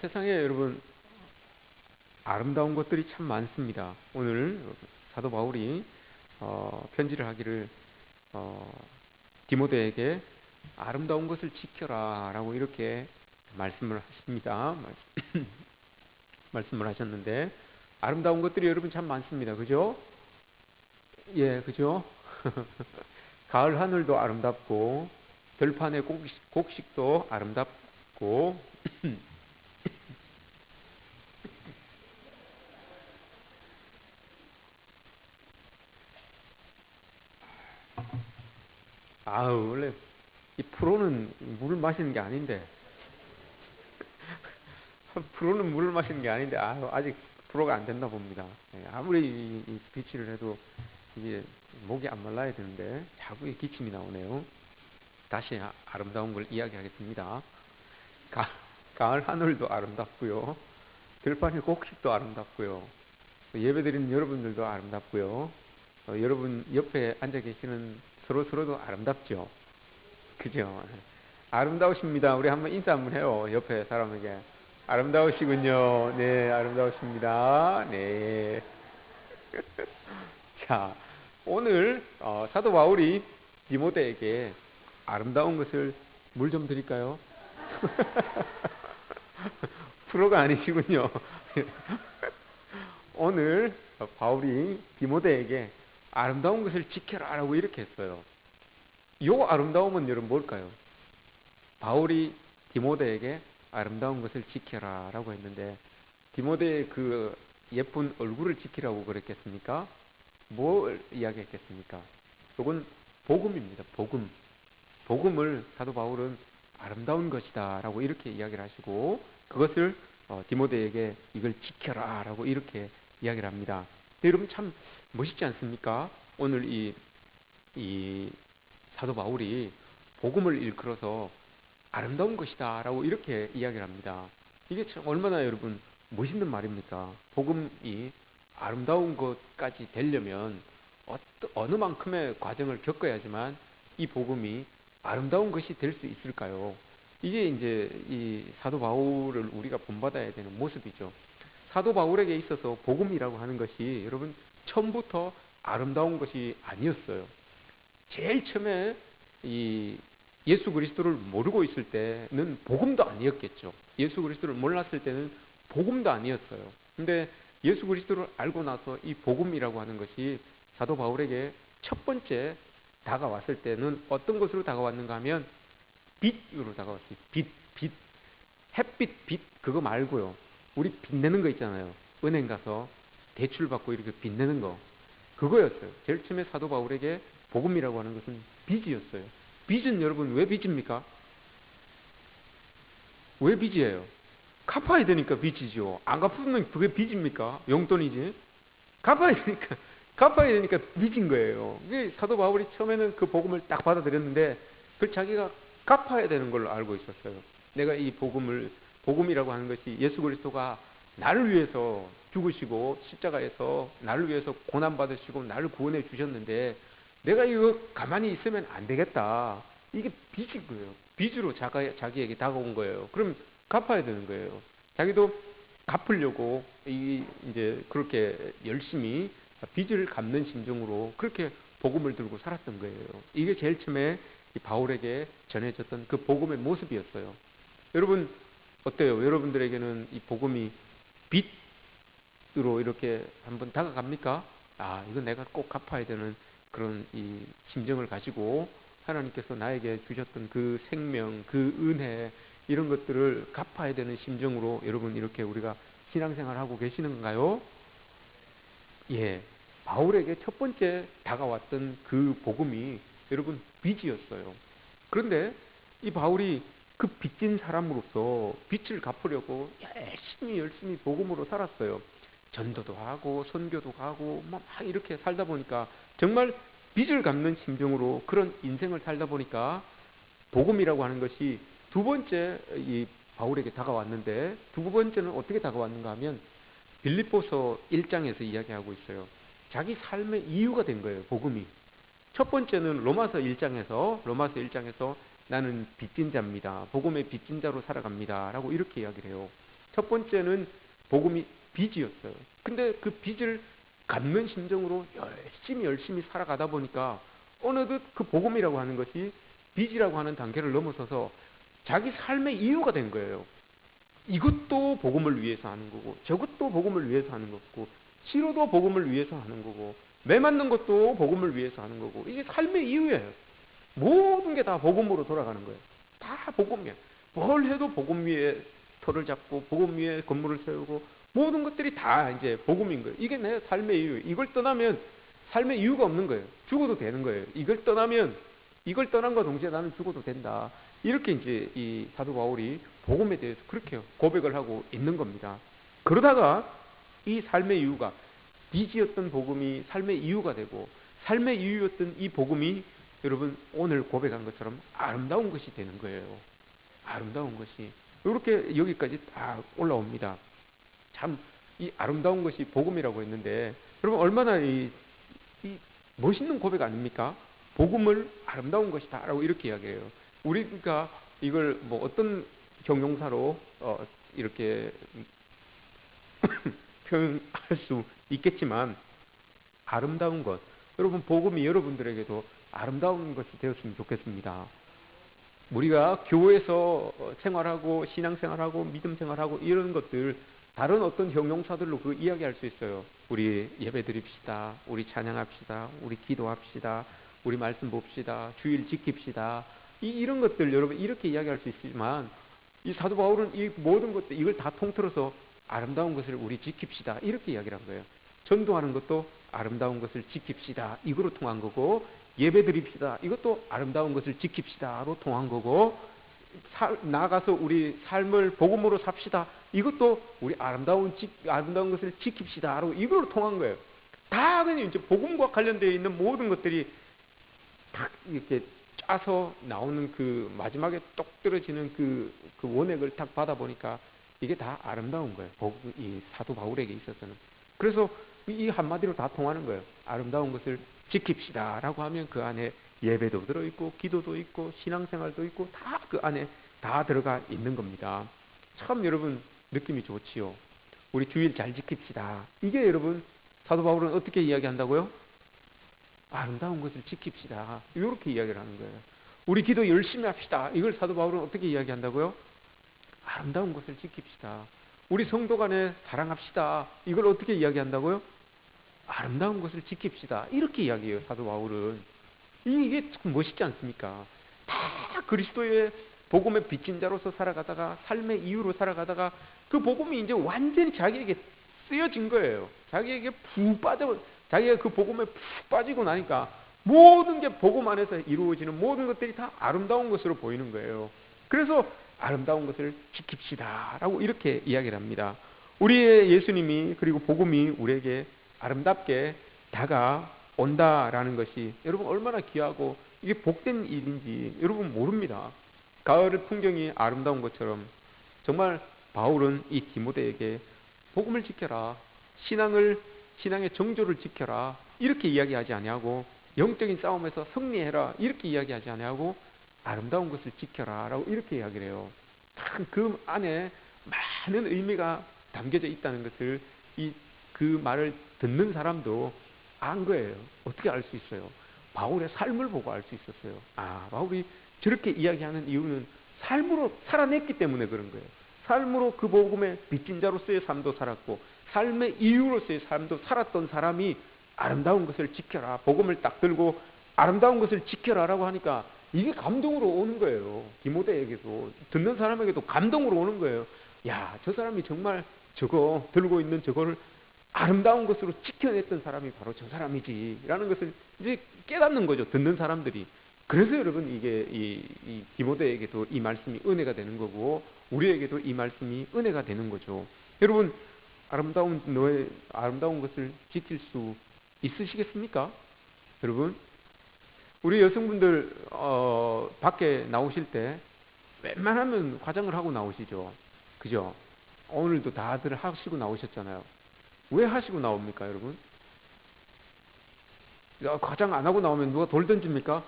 세상에 여러분 아름다운 것들이 참 많습니다. 오늘 사도 바울이 편지를 하기를 어, 디모데에게 아름다운 것을 지켜라라고 이렇게 말씀을 하십니다. 말씀을 하셨는데 아름다운 것들이 여러분 참 많습니다. 그죠? 예, 그죠? 가을 하늘도 아름답고 들판의 곡식도 아름답고 아우 원래 이 프로는 물을 마시는 게 아닌데 프로는 물을 마시는 게 아닌데 아직 프로가 안 됐나 봅니다. 예, 아무리 이 스피치를 해도 이게 목이 안 말라야 되는데 자꾸 이 기침이 나오네요. 다시 아름다운 걸 이야기하겠습니다. 가, 가을 하늘도 아름답고요. 들판의 곡식도 아름답고요. 예배드리는 여러분들도 아름답고요. 여러분 옆에 앉아 계시는 서로도 아름답죠. 그죠? 아름다우십니다. 우리 한번 인사 한번 해요. 옆에 사람에게. 아름다우시군요. 네, 아름다우십니다. 네. 자, 오늘 사도 바울이 디모데에게 아름다운 것을 물 좀 드릴까요? 프로가 아니시군요. 오늘 바울이 디모데에게 아름다운 것을 지켜라라고 이렇게 했어요. 이 아름다움은 여러분 뭘까요? 바울이 디모데에게 아름다운 것을 지켜라라고 했는데 디모데의 그 예쁜 얼굴을 지키라고 그랬겠습니까? 뭘 이야기했겠습니까? 그건 복음입니다. 복음. 복음을 사도 바울은 아름다운 것이다라고 이렇게 이야기를 하시고 그것을 디모데에게 이걸 지켜라라고 이렇게 이야기를 합니다. 여러분 참 멋있지 않습니까? 오늘 이 사도 바울이 복음을 일컬어서 아름다운 것이다라고 이렇게 이야기를 합니다. 이게 참 얼마나 여러분 멋있는 말입니까? 복음이 아름다운 것까지 되려면 어느 만큼의 과정을 겪어야지만 이 복음이 아름다운 것이 될 수 있을까요? 이게 이제 이 사도 바울을 우리가 본받아야 되는 모습이죠. 사도 바울에게 있어서 복음이라고 하는 것이 여러분 처음부터 아름다운 것이 아니었어요. 제일 처음에 이 예수 그리스도를 모르고 있을 때는 복음도 아니었겠죠. 예수 그리스도를 몰랐을 때는 복음도 아니었어요. 근데 예수 그리스도를 알고 나서 이 복음이라고 하는 것이 사도 바울에게 첫 번째 다가왔을 때는 어떤 것으로 다가왔는가 하면 빛으로 다가왔어요. 빛. 햇빛, 빛 그거 말고요. 우리 빛내는 거 있잖아요. 은행 가서 대출 받고 이렇게 빛내는 거. 그거였어요. 제일 처음에 사도 바울에게 복음이라고 하는 것은 빚이었어요. 빚은 여러분 왜 빚입니까? 왜 빚이에요? 갚아야 되니까 빚이죠. 안 갚으면 그게 빚입니까? 용돈이지. 갚아야 되니까 빚인 거예요. 사도 바울이 처음에는 그 복음을 딱 받아들였는데 그걸 자기가 갚아야 되는 걸로 알고 있었어요. 내가 이 복음이라고 하는 것이 예수 그리스도가 나를 위해서 죽으시고 십자가에서 나를 위해서 고난받으시고 나를 구원해 주셨는데 내가 이거 가만히 있으면 안 되겠다. 이게 빚인 거예요. 빚으로 자기에게 다가온 거예요. 그럼 갚아야 되는 거예요. 자기도 갚으려고 이제 그렇게 열심히 빚을 갚는 심정으로 그렇게 복음을 들고 살았던 거예요. 이게 제일 처음에 바울에게 전해졌던 그 복음의 모습이었어요. 여러분 어때요? 여러분들에게는 이 복음이 빚으로 이렇게 한번 다가갑니까? 이건 내가 꼭 갚아야 되는 그런 이 심정을 가지고 하나님께서 나에게 주셨던 그 생명, 그 은혜 이런 것들을 갚아야 되는 심정으로 여러분 이렇게 우리가 신앙생활을 하고 계시는가요? 예, 바울에게 첫 번째 다가왔던 그 복음이 여러분 빚이었어요. 그런데 이 바울이 그 빚진 사람으로서 빚을 갚으려고 열심히 복음으로 살았어요. 전도도 하고 선교도 가고 막 이렇게 살다 보니까 정말 빚을 갚는 심정으로 그런 인생을 살다 보니까 복음이라고 하는 것이 두 번째 이 바울에게 다가왔는데 두 번째는 어떻게 다가왔는가 하면 빌립보서 1장에서 이야기하고 있어요. 자기 삶의 이유가 된 거예요. 복음이. 첫 번째는 로마서 1장에서 나는 빚진 자입니다. 복음의 빚진 자로 살아갑니다. 라고 이렇게 이야기를 해요. 첫 번째는 복음이 빚이었어요. 근데 그 빚을 갚는 심정으로 열심히 살아가다 보니까 어느덧 그 복음이라고 하는 것이 빚이라고 하는 단계를 넘어서서 자기 삶의 이유가 된 거예요. 이것도 복음을 위해서 하는 거고 저것도 복음을 위해서 하는 거고 치료도 복음을 위해서 하는 거고 매 맞는 것도 복음을 위해서 하는 거고 이게 삶의 이유예요. 모든 게 다 복음으로 돌아가는 거예요. 다 복음이에요. 뭘 해도 복음 위에 터를 잡고 복음 위에 건물을 세우고 모든 것들이 다 이제 복음인 거예요. 이게 내 삶의 이유. 이걸 떠나면 삶의 이유가 없는 거예요. 죽어도 되는 거예요. 이걸 떠남과 동시에 나는 죽어도 된다. 이렇게 이제 이 사도 바울이 복음에 대해서 그렇게 고백을 하고 있는 겁니다. 그러다가 이 삶의 이유가 빚이었던 복음이 삶의 이유가 되고 삶의 이유였던 이 복음이 여러분 오늘 고백한 것처럼 아름다운 것이 되는 거예요. 아름다운 것이 이렇게 여기까지 다 올라옵니다. 참 이 아름다운 것이 복음이라고 했는데 여러분 얼마나 이 멋있는 고백 아닙니까? 복음을 아름다운 것이다라고 이렇게 이야기해요. 우리가 이걸 뭐 어떤 형용사로 이렇게 표현할 수 있겠지만 아름다운 것, 여러분 복음이 여러분들에게도 아름다운 것이 되었으면 좋겠습니다. 우리가 교회에서 생활하고 신앙생활하고 믿음생활하고 이런 것들 다른 어떤 형용사들로 그 이야기할 수 있어요. 우리 예배드립시다, 우리 찬양합시다, 우리 기도합시다, 우리 말씀 봅시다, 주일 지킵시다. 이런 것들 여러분 이렇게 이야기할 수 있지만 이 사도 바울은 이 모든 것들 이걸 다 통틀어서 아름다운 것을 우리 지킵시다 이렇게 이야기를 한 거예요. 전도하는 것도 아름다운 것을 지킵시다 이거로 통한 거고 예배드립시다 이것도 아름다운 것을 지킵시다로 통한 거고 나아가서 우리 삶을 복음으로 삽시다 이것도 우리 아름다운 것을 지킵시다로 이거로 통한 거예요. 다 그냥 이제 복음과 관련되어 있는 모든 것들이 딱 이렇게 짜서 나오는 그 마지막에 똑 떨어지는 그 원액을 딱 받아보니까 이게 다 아름다운 거예요. 이 사도 바울에게 있어서는. 그래서 이 한마디로 다 통하는 거예요. 아름다운 것을 지킵시다 라고 하면 그 안에 예배도 들어있고 기도도 있고 신앙생활도 있고 다 그 안에 다 들어가 있는 겁니다. 참 여러분 느낌이 좋지요. 우리 주일 잘 지킵시다. 이게 여러분 사도 바울은 어떻게 이야기한다고요? 아름다운 것을 지킵시다. 이렇게 이야기를 하는 거예요. 우리 기도 열심히 합시다. 이걸 사도 바울은 어떻게 이야기한다고요? 아름다운 것을 지킵시다. 우리 성도 간에 사랑합시다. 이걸 어떻게 이야기한다고요? 아름다운 것을 지킵시다. 이렇게 이야기해요. 사도 바울은. 이게 참 멋있지 않습니까? 다 그리스도의 복음의 빚진 자로서 살아가다가 삶의 이유로 살아가다가 그 복음이 이제 완전히 자기에게 쓰여진 거예요. 자기가 그 복음에 푹 빠지고 나니까 모든 게 복음 안에서 이루어지는 모든 것들이 다 아름다운 것으로 보이는 거예요. 그래서 아름다운 것을 지킵시다 라고 이렇게 이야기를 합니다. 우리의 예수님이 그리고 복음이 우리에게 아름답게 다가온다라는 것이 여러분 얼마나 귀하고 이게 복된 일인지 여러분 모릅니다. 가을 풍경이 아름다운 것처럼 정말 바울은 이 디모데에게 복음을 지켜라, 신앙의 정조를 지켜라 이렇게 이야기하지 아니하고 영적인 싸움에서 승리해라 이렇게 이야기하지 아니하고 아름다운 것을 지켜라 라고 이렇게 이야기를 해요. 그 안에 많은 의미가 담겨져 있다는 것을 그 말을 듣는 사람도 안 거예요. 어떻게 알 수 있어요? 바울의 삶을 보고 알 수 있었어요. 바울이 저렇게 이야기하는 이유는 삶으로 살아냈기 때문에 그런 거예요. 삶으로 그 복음의 빚진 자로서의 삶도 살았고 삶의 이유로서의 삶도 살았던 사람이 아름다운 것을 지켜라. 복음을 딱 들고 아름다운 것을 지켜라라고 하니까 이게 감동으로 오는 거예요. 디모데에게도 듣는 사람에게도 감동으로 오는 거예요. 야, 저 사람이 정말 저거 들고 있는 저거를 아름다운 것으로 지켜냈던 사람이 바로 저 사람이지 라는 것을 이제 깨닫는 거죠. 듣는 사람들이. 그래서 여러분 이게 이 디모데에게도 이 말씀이 은혜가 되는 거고 우리에게도 이 말씀이 은혜가 되는 거죠. 여러분 아름다운 것을 지킬 수 있으시겠습니까? 여러분 우리 여성분들 밖에 나오실 때 웬만하면 화장을 하고 나오시죠. 그죠? 오늘도 다들 하시고 나오셨잖아요. 왜 하시고 나옵니까, 여러분? 화장 안 하고 나오면 누가 돌 던집니까?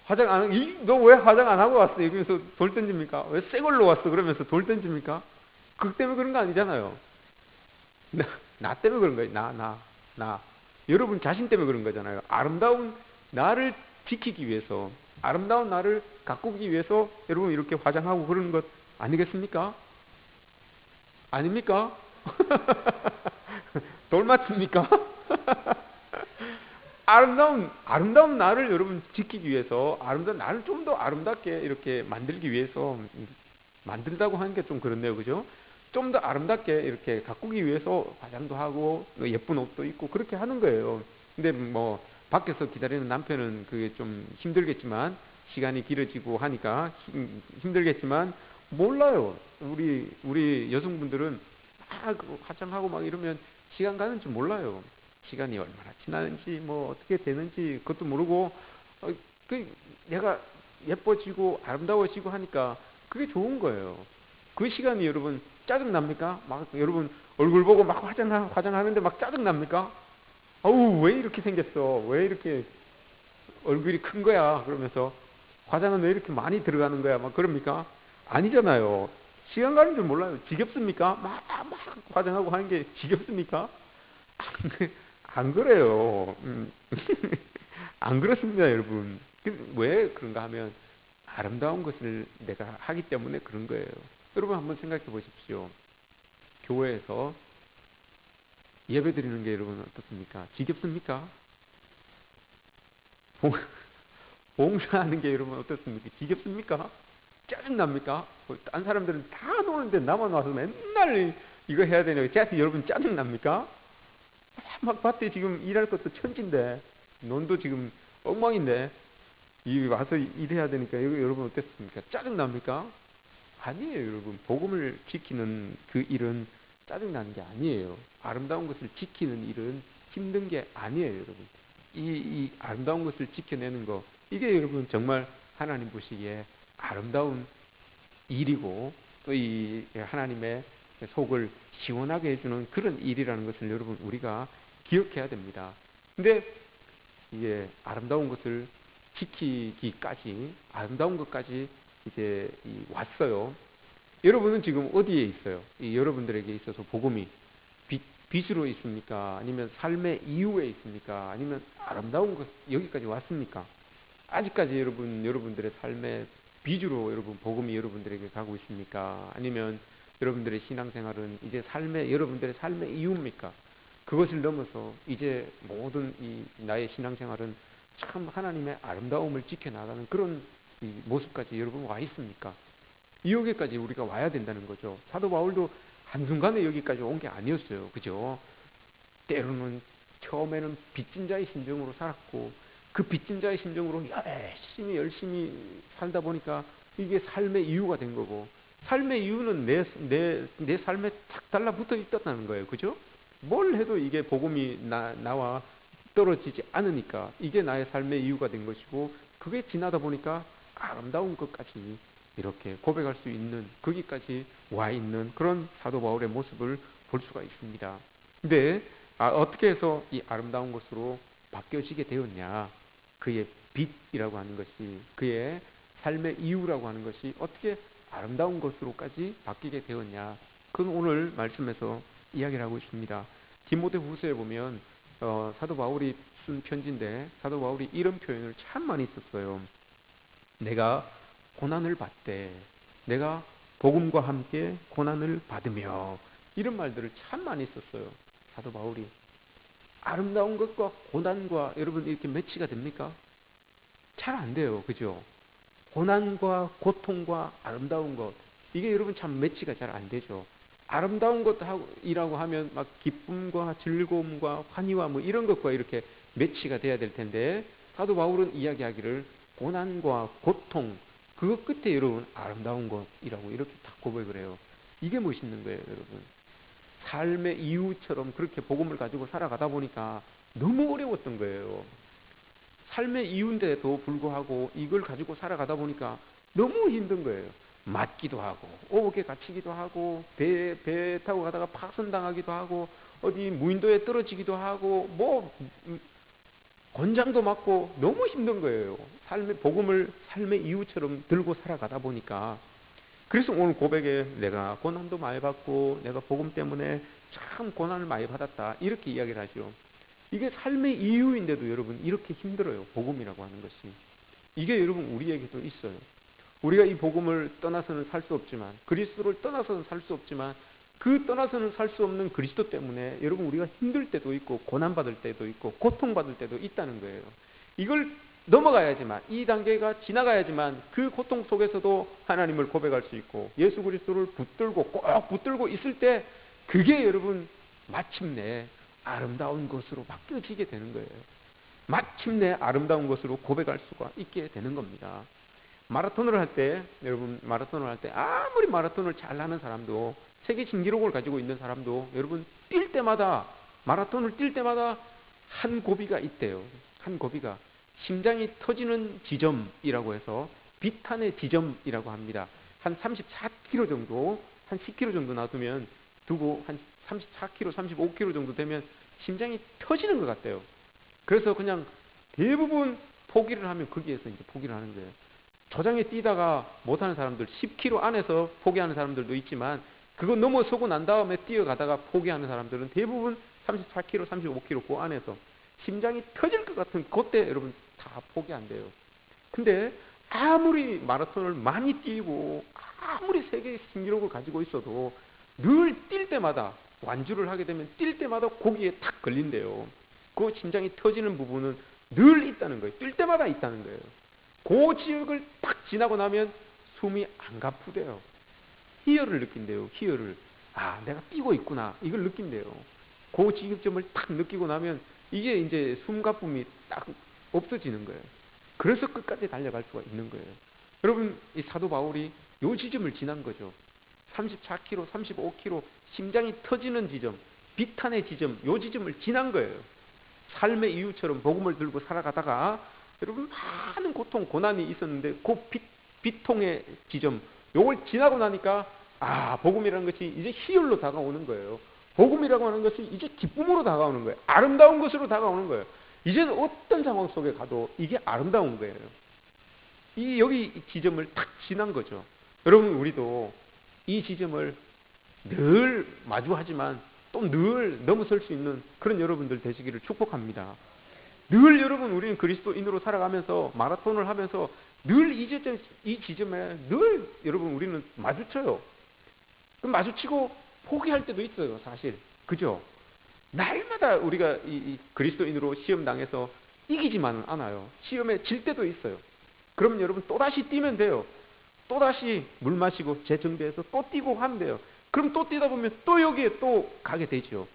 화장 안, 너 왜 화장 안 하고 왔어? 이러면서 돌 던집니까? 왜 새 걸로 왔어? 그러면서 돌 던집니까? 그것 때문에 그런 거 아니잖아요. 나, 나 때문에 그런 거예요. 나. 여러분 자신 때문에 그런 거잖아요. 아름다운 나를 지키기 위해서, 아름다운 나를 가꾸기 위해서 여러분 이렇게 화장하고 그러는 것 아니겠습니까? 아닙니까? 돌 맞습니까? 아름다운 나를 여러분 지키기 위해서, 아름다운 나를 좀 더 아름답게 이렇게 만들기 위해서, 만들다고 하는 게 좀 그렇네요. 그죠? 좀 더 아름답게 이렇게 가꾸기 위해서 화장도 하고, 예쁜 옷도 입고, 그렇게 하는 거예요. 근데 뭐, 밖에서 기다리는 남편은 그게 좀 힘들겠지만, 시간이 길어지고 하니까 힘들겠지만, 몰라요. 우리 여성분들은 막 화장하고 막 이러면 시간 가는 줄 몰라요. 시간이 얼마나 지나는지 뭐 어떻게 되는지 그것도 모르고 그 내가 예뻐지고 아름다워지고 하니까 그게 좋은 거예요. 그 시간이 여러분 짜증 납니까? 막 여러분 얼굴 보고 막 화장하는데 막 짜증 납니까? 어우 왜 이렇게 생겼어? 왜 이렇게 얼굴이 큰 거야? 그러면서 화장은 왜 이렇게 많이 들어가는 거야? 막 그럽니까? 아니잖아요. 시간 가는 줄 몰라요. 지겹습니까? 막 화장하고 하는 게 지겹습니까? 안 그래요. 안 그렇습니다, 여러분. 왜 그런가 하면 아름다운 것을 내가 하기 때문에 그런 거예요. 여러분 한번 생각해 보십시오. 교회에서 예배 드리는 게 여러분 어떻습니까? 지겹습니까? 봉, 봉사하는 게 여러분 어떻습니까? 지겹습니까? 짜증납니까? 딴 사람들은 다 노는데 나만 와서 맨날 이거 해야 되냐? 여러분 짜증납니까? 막 밭에 지금 일할 것도 천진데 논도 지금 엉망인데 이 와서 일해야 되니까 여러분 어땠습니까? 짜증납니까? 아니에요, 여러분. 복음을 지키는 그 일은 짜증나는 게 아니에요. 아름다운 것을 지키는 일은 힘든 게 아니에요, 여러분. 이 아름다운 것을 지켜내는 거, 이게 여러분 정말 하나님 보시기에 아름다운 일이고, 또 이 하나님의 속을 시원하게 해주는 그런 일이라는 것을 여러분 우리가 기억해야 됩니다. 근데 이게 아름다운 것을 지키기까지, 아름다운 것까지 이제 왔어요. 여러분은 지금 어디에 있어요? 여러분들에게 있어서 복음이 빛으로 있습니까? 아니면 삶의 이유에 있습니까? 아니면 아름다운 것 여기까지 왔습니까? 아직까지 여러분들의 삶의 비주로 여러분 복음이 여러분들에게 가고 있습니까? 아니면 여러분들의 신앙생활은 이제 여러분들의 삶의 이유입니까? 그것을 넘어서 이제 모든 나의 신앙생활은 참 하나님의 아름다움을 지켜나가는 그런 모습까지 여러분 와 있습니까? 여기까지 우리가 와야 된다는 거죠. 사도 바울도 한순간에 여기까지 온 게 아니었어요. 그죠? 때로는 처음에는 빚진 자의 심정으로 살았고 그 빚진 자의 심정으로 열심히 살다 보니까 이게 삶의 이유가 된 거고 삶의 이유는 내 삶에 탁 달라붙어 있다는 거예요. 그죠? 뭘 해도 이게 복음이 나와 떨어지지 않으니까 이게 나의 삶의 이유가 된 것이고 그게 지나다 보니까 아름다운 것까지 이렇게 고백할 수 있는 거기까지 와 있는 그런 사도 바울의 모습을 볼 수가 있습니다. 근데 어떻게 해서 이 아름다운 것으로 바뀌어지게 되었냐? 그의 빛이라고 하는 것이 그의 삶의 이유라고 하는 것이 어떻게 아름다운 것으로까지 바뀌게 되었냐? 그건 오늘 말씀에서 이야기를 하고 있습니다. 디모데후서에 보면 사도 바울이 쓴 편지인데 사도 바울이 이런 표현을 참 많이 썼어요. 내가 고난을 받되 내가 복음과 함께 고난을 받으며 이런 말들을 참 많이 썼어요. 사도 바울이. 아름다운 것과 고난과 여러분 이렇게 매치가 됩니까? 잘 안 돼요. 그죠? 고난과 고통과 아름다운 것 이게 여러분 참 매치가 잘 안 되죠. 아름다운 것이라고 하면 막 기쁨과 즐거움과 환희와 뭐 이런 것과 이렇게 매치가 돼야 될 텐데 사도 바울은 이야기하기를 고난과 고통 그것 끝에 여러분 아름다운 것이라고 이렇게 딱 고백을 해요. 이게 멋있는 거예요, 여러분. 삶의 이유처럼 그렇게 복음을 가지고 살아가다 보니까 너무 어려웠던 거예요. 삶의 이유인데도 불구하고 이걸 가지고 살아가다 보니까 너무 힘든 거예요. 맞기도 하고 오복에 갇히기도 하고 배 타고 가다가 파손당하기도 하고 어디 무인도에 떨어지기도 하고 뭐 권장도 맞고 너무 힘든 거예요. 삶의 복음을 삶의 이유처럼 들고 살아가다 보니까. 그래서 오늘 고백에 내가 고난도 많이 받고 내가 복음 때문에 참 고난을 많이 받았다 이렇게 이야기를 하죠. 이게 삶의 이유인데도 여러분 이렇게 힘들어요. 복음이라고 하는 것이. 이게 여러분 우리에게도 있어요. 우리가 이 복음을 떠나서는 살 수 없지만, 그리스도를 떠나서는 살 수 없지만, 그 떠나서는 살 수 없는 그리스도 때문에 여러분 우리가 힘들 때도 있고 고난받을 때도 있고 고통받을 때도 있다는 거예요. 이걸 넘어가야지만, 이 단계가 지나가야지만 그 고통 속에서도 하나님을 고백할 수 있고 예수 그리스도를 붙들고 꼭 붙들고 있을 때 그게 여러분 마침내 아름다운 것으로 바뀌어지게 되는 거예요. 마침내 아름다운 것으로 고백할 수가 있게 되는 겁니다. 마라톤을 할 때, 여러분 마라톤을 할 때 아무리 마라톤을 잘하는 사람도, 세계 신기록을 가지고 있는 사람도 여러분 뛸 때마다, 마라톤을 뛸 때마다 한 고비가 있대요. 한 고비가 심장이 터지는 지점이라고 해서 비탄의 지점이라고 합니다. 한 34km 정도, 한 10km 정도 놔두면 두고 한 34km, 35km 정도 되면 심장이 터지는 것 같대요. 그래서 그냥 대부분 포기를 하면 거기에서 이제 포기를 하는 거예요. 조장에 뛰다가 못하는 사람들, 10km 안에서 포기하는 사람들도 있지만 그거 넘어서고 난 다음에 뛰어가다가 포기하는 사람들은 대부분 34km, 35km 그 안에서 심장이 터질 것 같은 그때 여러분 다 포기한대요. 근데 아무리 마라톤을 많이 뛰고 아무리 세계 신기록을 가지고 있어도 늘 뛸 때마다, 완주를 하게 되면 뛸 때마다 거기에 탁 걸린대요. 그 심장이 터지는 부분은 늘 있다는 거예요. 뛸 때마다 있다는 거예요. 그 지역을 딱 지나고 나면 숨이 안 가쁘대요. 희열을 느낀대요. 희열을. 아, 내가 뛰고 있구나. 이걸 느낀대요. 그 지점을 딱 느끼고 나면 이게 이제 숨가쁨이 딱 없어지는 거예요. 그래서 끝까지 달려갈 수가 있는 거예요. 여러분, 이 사도 바울이 요 지점을 지난 거죠. 34km, 35km 심장이 터지는 지점, 비탄의 지점, 요 지점을 지난 거예요. 삶의 이유처럼 복음을 들고 살아가다가 여러분 많은 고통, 고난이 있었는데 그 비통의 지점, 요걸 지나고 나니까 아, 복음이라는 것이 이제 희열로 다가오는 거예요. 복음이라고 하는 것이 이제 기쁨으로 다가오는 거예요. 아름다운 것으로 다가오는 거예요. 이제는 어떤 상황 속에 가도 이게 아름다운 거예요. 여기 이 지점을 탁 지난 거죠. 여러분, 우리도 이 지점을 늘 마주하지만 또 늘 넘어설 수 있는 그런 여러분들 되시기를 축복합니다. 늘 여러분, 우리는 그리스도인으로 살아가면서 마라톤을 하면서 늘 이 지점에 늘 여러분 우리는 마주쳐요. 마주치고 포기할 때도 있어요, 사실. 그죠? 날마다 우리가 이 그리스도인으로 시험 당해서 이기지만은 않아요. 시험에 질 때도 있어요. 그러면 여러분 또다시 뛰면 돼요. 또다시 물 마시고 재정비해서 또 뛰고 하면 돼요. 그럼 또 뛰다 보면 또 여기에 또 가게 되죠.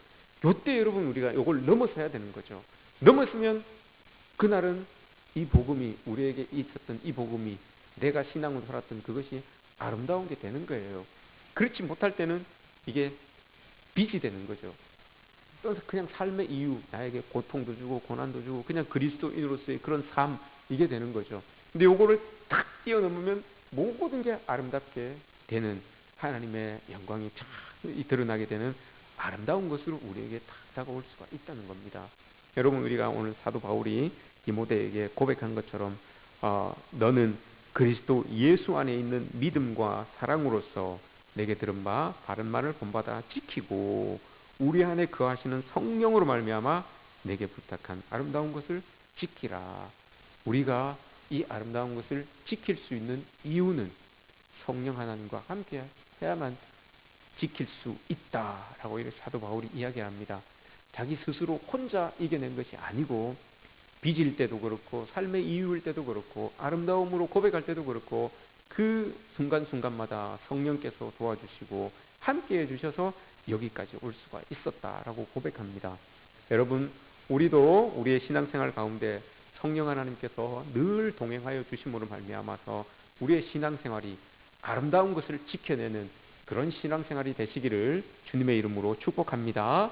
요때 여러분 우리가 요걸 넘어서야 되는 거죠. 넘었으면 그날은 이 복음이, 우리에게 있었던 이 복음이, 내가 신앙으로 살았던 그것이 아름다운 게 되는 거예요. 그렇지 못할 때는 이게 빚이 되는 거죠. 그냥 삶의 이유, 나에게 고통도 주고 고난도 주고 그냥 그리스도인으로서의 그런 삶, 이게 되는 거죠. 근데 요거를 탁 뛰어넘으면 모든 게 아름답게 되는, 하나님의 영광이 쫙 드러나게 되는 아름다운 것으로 우리에게 탁 다가올 수가 있다는 겁니다. 여러분, 우리가 오늘 사도 바울이 디모데에게 고백한 것처럼 너는 그리스도 예수 안에 있는 믿음과 사랑으로서 내게 들은 바 바른 말을 본받아 지키고 우리 안에 거하시는 성령으로 말미암아 내게 부탁한 아름다운 것을 지키라. 우리가 이 아름다운 것을 지킬 수 있는 이유는 성령 하나님과 함께 해야만 지킬 수 있다라고 이렇게 사도 바울이 이야기합니다. 자기 스스로 혼자 이겨낸 것이 아니고, 빚일 때도 그렇고 삶의 이유일 때도 그렇고 아름다움으로 고백할 때도 그렇고 그 순간순간마다 성령께서 도와주시고 함께 해주셔서 여기까지 올 수가 있었다라고 고백합니다. 여러분, 우리도 우리의 신앙생활 가운데 성령 하나님께서 늘 동행하여 주심으로 말미암아서 우리의 신앙생활이 아름다운 것을 지켜내는 그런 신앙생활이 되시기를 주님의 이름으로 축복합니다.